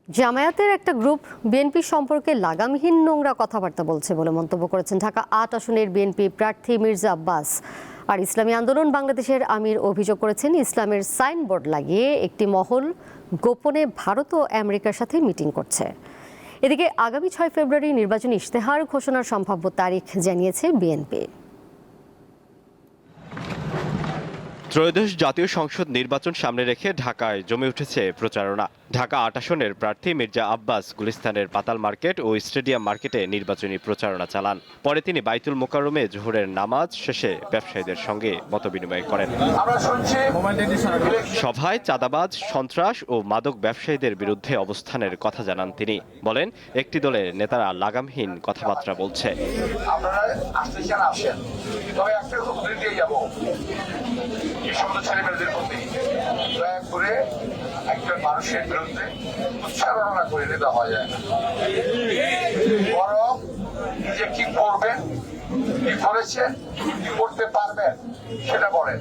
জামায়াতের একটা group BNP সম্পর্কে লাগামহীন নোংরা কথাবার্তা বলছে বলে মন্তব্য করেছেন ঢাকা ৮ আসনের বিএনপি প্রার্থী মির্জা আব্বাস। আর ইসলামী আন্দোলন বাংলাদেশের আমির অভিযোগ করেছেন, ইসলামের সাইনবোর্ড লাগিয়ে একটি মহল গোপনে ভারত ও আমেরিকার সাথে মিটিং করছে। এদিকে আগামী ৬ ফেব্রুয়ারি নির্বাচনী ইশতেহার ঘোষণার সম্ভাব্য তারিখ জানিয়েছে বিএনপি। ত্রয়োদশ জাতীয় সংসদ নির্বাচন সামনে রেখে ঢাকায় জমে উঠেছে প্রচারণা। ঢাকা ৮ আসনের প্রার্থী মির্জা আব্বাস গুলিস্তানের পাতাল মার্কেট ও স্টেডিয়াম মার্কেটে নির্বাচনী প্রচারণা চালান। পরে তিনি বাইতুল মোকাররমে জোহরের নামাজ শেষে ব্যবসায়ীদের সঙ্গে মতবিনিময় করেন। সভায় চাঁদাবাজ, সন্ত্রাস ও মাদক ব্যবসায়ীদের বিরুদ্ধে অবস্থানের কথা জানান তিনি। বলেন, একটি দলের নেতারা লাগামহীন কথাবার্তা বলছে। একজন মানুষের বিরুদ্ধে উচ্চারণা করে দিতে হয় যায় না, বরং নিজে কি করবেন, কি করেছেন, কি করতে পারবেন সেটা বলেন।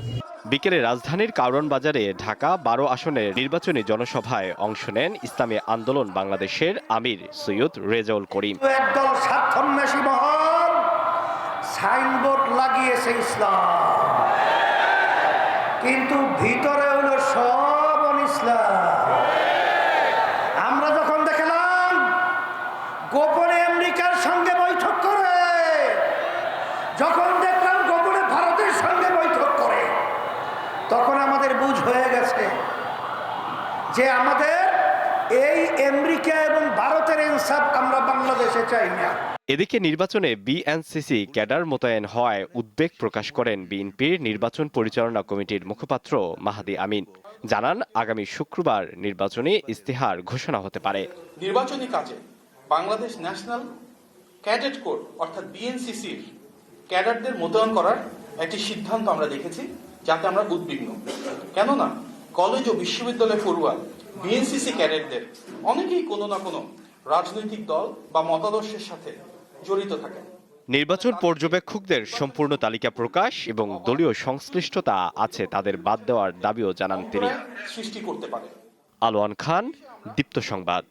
বিকেলে রাজধানীর কারওয়ান বাজারে ঢাকা ১২ আসনের নির্বাচনী জনসভায় অংশ নেন ইসলামী আন্দোলন বাংলাদেশের আমির সৈয়দ রেজাউল করিম। একদল স্বার্থান্বেষী মহল সাইনবোর্ড লাগিয়েছে ইসলাম, কিন্তু ভিতরে হলো সব ইসলাম। আমরা যখন দেখলাম গোপনে আমেরিকার সঙ্গে বৈঠক করে, যখন দেখলাম গোপনে ভারতের সঙ্গে বৈঠক করে, তখন আমাদের বুঝ হয়ে গেছে যে আমাদের এই আমেরিকা এবং ভারতের ইনসাফ আমরা বাংলাদেশে চাই না। এদিকে নির্বাচনে বিএনসিসি ক্যাডার মোতায়েন হওয়ায় উদ্বেগ প্রকাশ করেন বিএনপির নির্বাচন পরিচালনা কমিটির মুখপাত্র মাহাদি আমিন। জানান, আগামী শুক্রবার নির্বাচনী ইশতেহার ঘোষণা হতে পারে। নির্বাচনী কাজে বাংলাদেশ ন্যাশনাল ক্যাডেট কোর অর্থাৎ বিএনসিসির ক্যাডারদের মোতায়েন করার একটি সিদ্ধান্ত আমরা দেখেছি, যাতে আমরা উদ্বিগ্ন। কেননা কলেজ ও বিশ্ববিদ্যালয় পড়ুয়া বিএনসিসি ক্যাডেটদের অনেকেই কোনো না কোনো রাজনৈতিক দল বা মতাদর্শের সাথে জড়িত থাকে। নির্বাচন পর্যবেক্ষকদের সম্পূর্ণ তালিকা প্রকাশ এবং দলীয় সংশ্লিষ্টতা আছে তাদের বাদ দেওয়ার দাবিও জানান তিনি। সৃষ্টি করতে পারে। আলোয়ান খান, দীপ্ত সংবাদ।